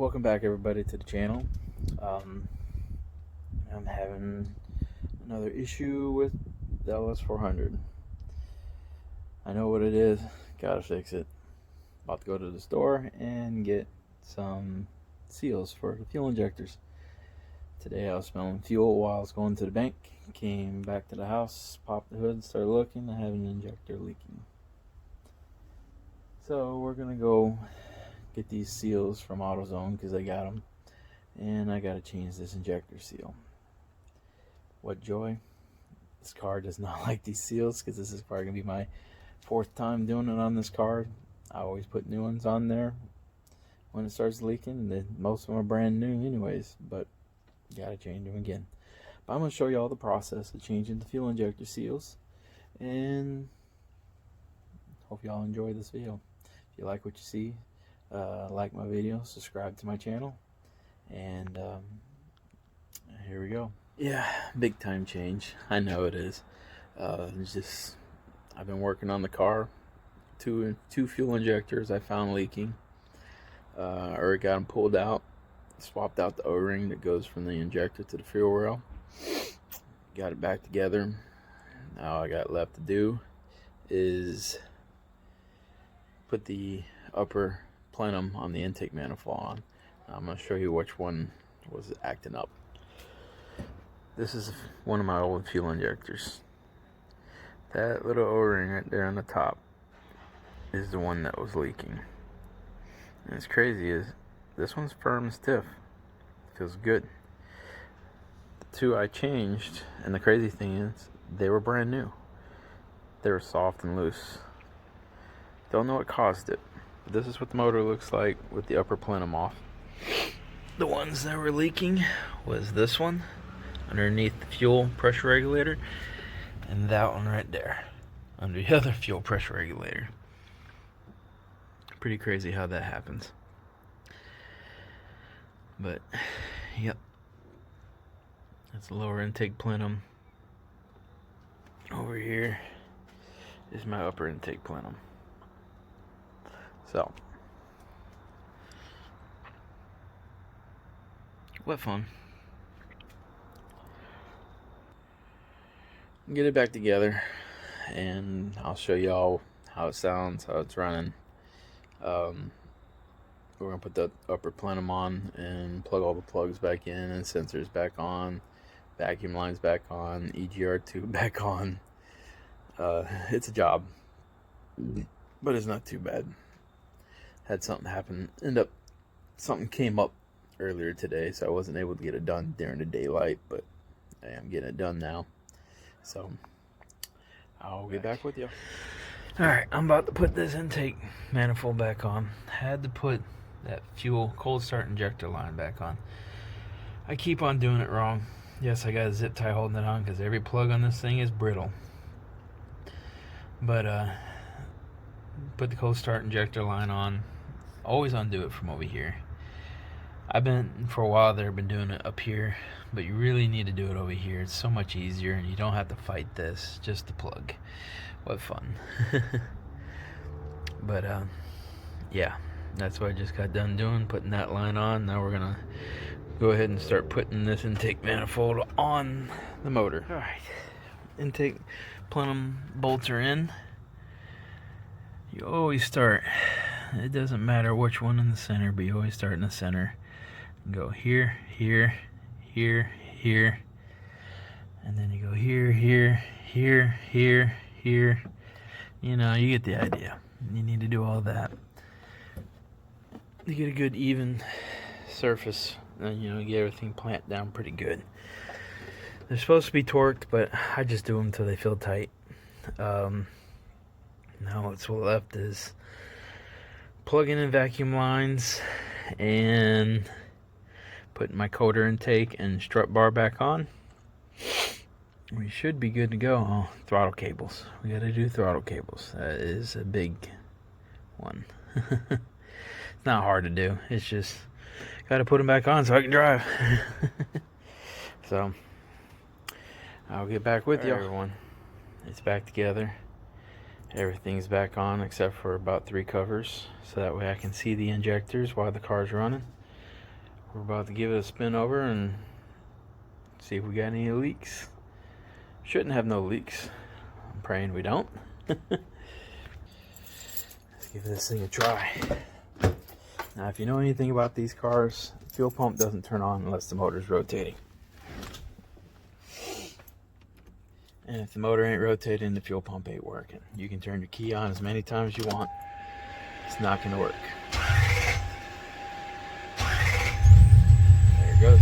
Welcome back everybody to the channel. I'm having another issue with the LS400. I know what it is, gotta fix it. About to go to the store and get some seals for the fuel injectors. Today I was smelling fuel while I was going to the bank. Came back to the house, popped the hood, started looking. I have an injector leaking. So we're gonna go get these seals from AutoZone because I got them, and I gotta change this injector seal. What joy! This car does not like these seals because this is probably gonna be my 4th time doing it on this car. I always put new ones on there when it starts leaking, and then most of them are brand new anyways, but gotta change them again. But I'm gonna show you all the process of changing the fuel injector seals, and hope y'all enjoy this video. If you like what you see, like my video, subscribe to my channel, and here we go. Yeah, big time change. I know it is. It's just I've been working on the car. Two fuel injectors I found leaking. I already got them pulled out. Swapped out the O-ring that goes from the injector to the fuel rail. Got it back together. Now all I got left to do is put the upper plenum on the intake manifold on. I'm going to show you which one was acting up. This is one of my old fuel injectors. That little O-ring right there on the top is the one that was leaking. And it's crazy is this one's firm and stiff. Feels good. The two I changed, and the crazy thing is they were brand new. They were soft and loose. Don't know what caused it. But this is what the motor looks like with the upper plenum off. The ones that were leaking was this one underneath the fuel pressure regulator, and that one right there under the other fuel pressure regulator. Pretty crazy how that happens. But yep, that's the lower intake plenum. Over here is my upper intake plenum. So what fun. Get it back together, and I'll show y'all how it sounds, how it's running. We're gonna put the upper plenum on and plug all the plugs back in and sensors back on, vacuum lines back on, EGR tube back on. It's a job, but it's not too bad. Had something happen, something came up earlier today, so I wasn't able to get it done during the daylight, but I am getting it done now. So I'll get back with you. Alright, I'm about to put this intake manifold back on. Had to put that fuel cold start injector line back on. I keep on doing it wrong. Yes, I got a zip tie holding it on because every plug on this thing is brittle. But put the cold start injector line on. Always undo it from over here. I've been, for a while there, been doing it up here, but you really need to do it over here. It's so much easier, and you don't have to fight this, just the plug. What fun. But yeah, that's what I just got done doing, putting that line on. Now we're gonna go ahead and start putting this intake manifold on the motor. All right, intake plenum bolts are in. You always start, it doesn't matter which one in the center, but you always start in the center. Go here, here, here, here, and then you go here, here, here, here, here. You know, you get the idea. You need to do all that to get a good even surface, and you know, get everything clamped down pretty good. They're supposed to be torqued, but I just do them until they feel tight. Now what's left is plugging in vacuum lines and putting my coder intake and strut bar back on. We should be good to go. Oh, throttle cables. We gotta do throttle cables. That is a big one. It's not hard to do. It's just gotta put them back on so I can drive. So I'll get back with you, everyone. It's back together. Everything's back on except for about 3 covers, so that way I can see the injectors while the car's running. We're about to give it a spin over and see if we got any leaks. Shouldn't have no leaks. I'm praying we don't. Let's give this thing a try. Now, if you know anything about these cars, the fuel pump doesn't turn on unless the motor's rotating. And if the motor ain't rotating, the fuel pump ain't working. You can turn your key on as many times as you want. It's not going to work. There it goes.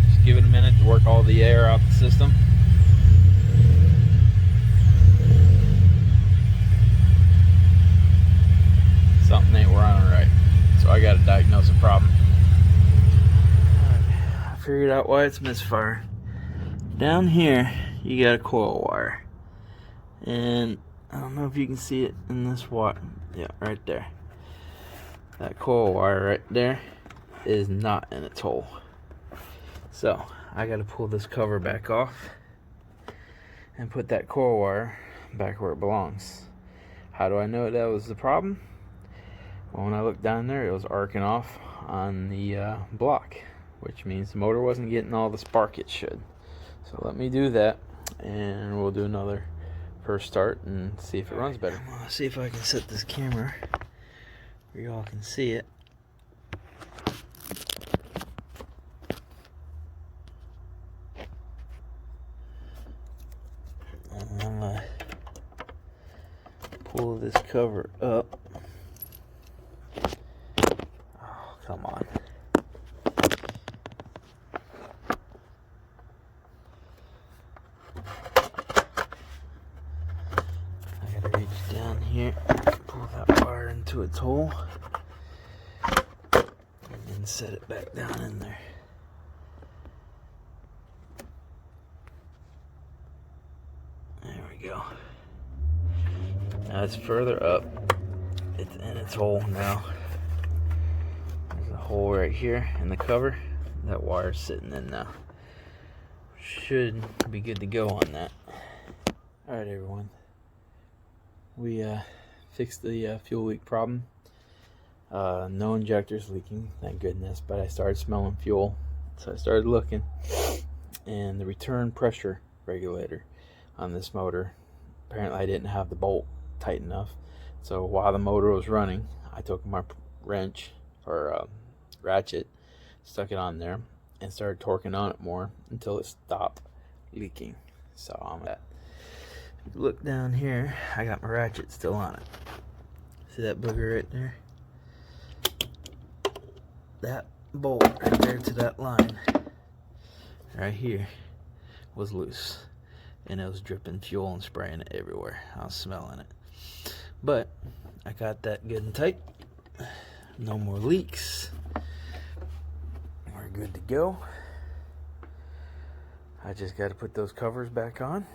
Just give it a minute to work all the air out the system. Something ain't running right. So I got to diagnose a problem. I figured out why it's misfiring. Down here, you got a coil wire. And I don't know if you can see it in this wire. Yeah, right there. That coil wire right there is not in its hole. So I got to pull this cover back off and put that coil wire back where it belongs. How do I know that was the problem? Well, when I looked down there, it was arcing off on the block, which means the motor wasn't getting all the spark it should. So let me do that, and we'll do another first start and see if it runs better. I'm gonna see if I can set this camera where y'all can see it. And I'm gonna pull this cover up. Oh, come on. Down here, pull that wire into its hole, and then set it back down in there. There we go. Now it's further up. It's in its hole now. There's a hole right here in the cover. That wire's sitting in now. Should be good to go on that. Alright, everyone. We fixed the fuel leak problem. No injectors leaking, thank goodness, but I started smelling fuel. So I started looking, and the return pressure regulator on this motor, apparently I didn't have the bolt tight enough. So while the motor was running, I took my wrench or ratchet, stuck it on there, and started torquing on it more until it stopped leaking. So I'm at. Look down here, I got my ratchet still on it. See that booger right there? That bolt right there to that line right here was loose, and it was dripping fuel and spraying it everywhere. I was smelling it, but I got that good and tight. No more leaks. We're good to go. I just got to put those covers back on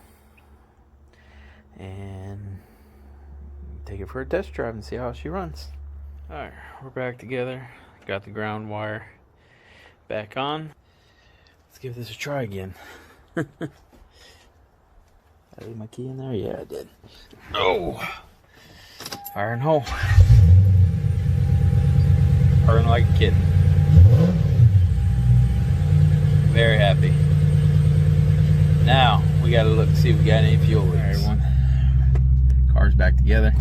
and take it for a test drive and see how she runs. Alright, we're back together. Got the ground wire back on. Let's give this a try again. Did I leave my key in there? Yeah, I did. Oh! Fire and hole. Purring like a kitten. Very happy. Now, we gotta look to see if we got any fuel leaks. Alright, everyone. Car's back together.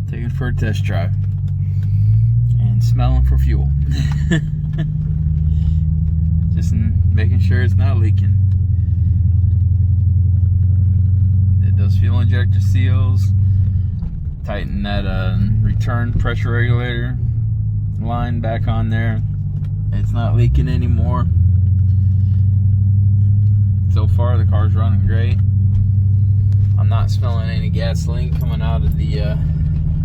Taking it for a test drive. And smelling for fuel. Just making sure it's not leaking. Did those fuel injector seals. Tighten that return pressure regulator line back on there. It's not leaking anymore. So far the car's running great. I'm not smelling any gasoline coming out of the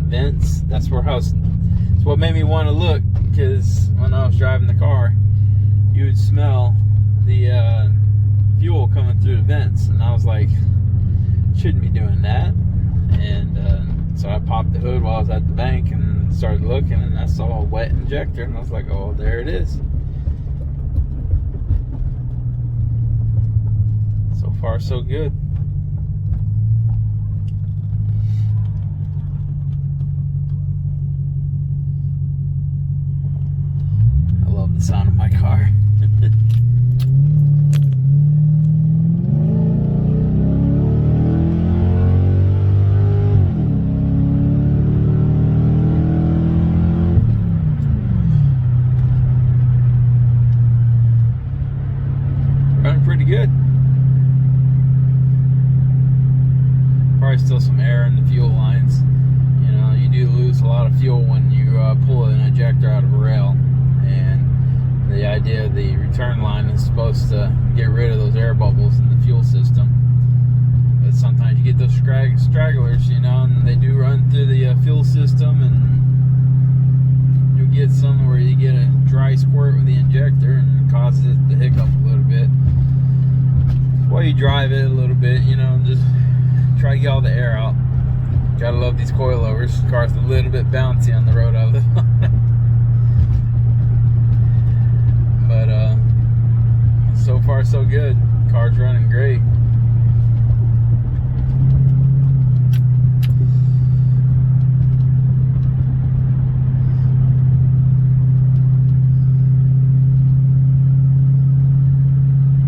vents. That's what made me want to look, because when I was driving the car, you would smell the fuel coming through the vents, and I was like, shouldn't be doing that. And so I popped the hood while I was at the bank and started looking, and I saw a wet injector, and I was like, oh, there it is. So far, so good. car. Running pretty good. Probably still some air in the fuel lines. You know, you do lose a lot of fuel when you pull an ejector out of a rail, and the idea of the return line is supposed to get rid of those air bubbles in the fuel system. But sometimes you get those stragglers, you know, and they do run through the fuel system, and you'll get some where you get a dry squirt with the injector and it causes it to hiccup a little bit. While you drive it a little bit, you know, just try to get all the air out. Gotta love these coilovers. The car's a little bit bouncy on the road I live on. But so far so good. Car's running great.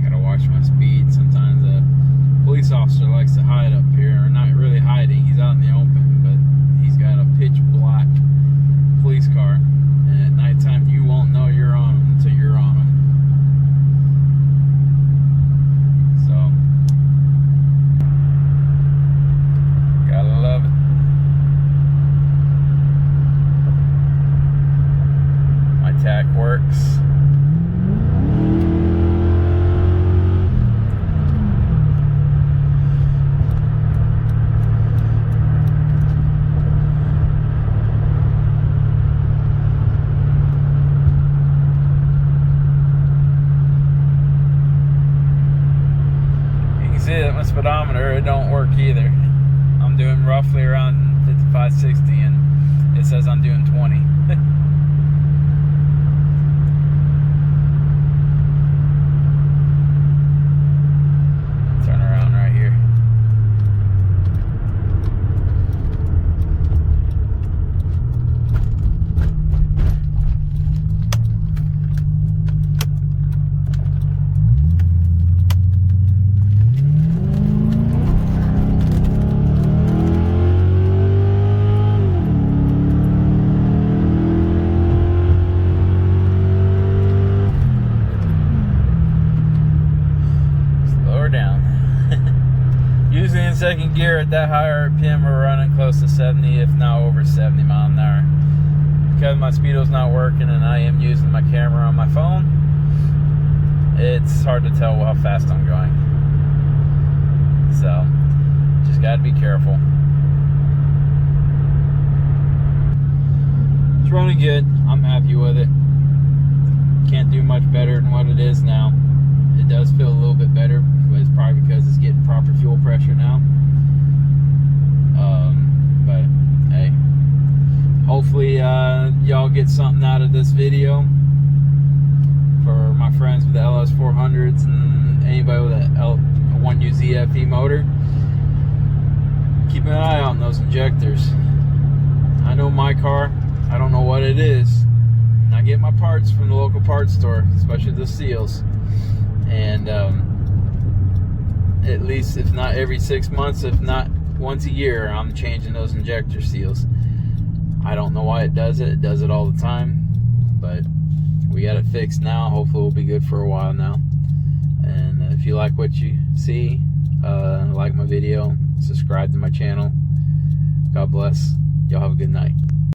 Gotta watch my speed. Sometimes a police officer likes to hide up here, or not really hiding, he's out in the open, but he's got a pitch black police car, and at nighttime you won't know you're on him until you're on him. So gotta love it. My tack works. My speedometer, it don't work either. I'm doing roughly around 55, 60, and it says I'm doing 20. Turn around right here. Usually in second gear at that high RPM, we're running close to 70, if not over 70 miles an hour. Because my speedo's not working and I am using my camera on my phone, it's hard to tell how fast I'm going. So, just gotta be careful. It's running good. I'm happy with it. Can't do much better than what it is now. It does feel a little bit better, but it's probably because it's getting proper fuel pressure now. But hey, hopefully y'all get something out of this video. For my friends with the LS400s and anybody with a 1UZ FE motor, keep an eye out on those injectors. I know my car, I don't know what it is. And I get my parts from the local parts store, especially the seals. And at least, if not every 6 months, if not once a year, I'm changing those injector seals. I don't know why it does it all the time, but we got it fixed now. Hopefully we'll be good for a while now. And if you like what you see, like my video, subscribe to my channel. God bless. Y'all have a good night.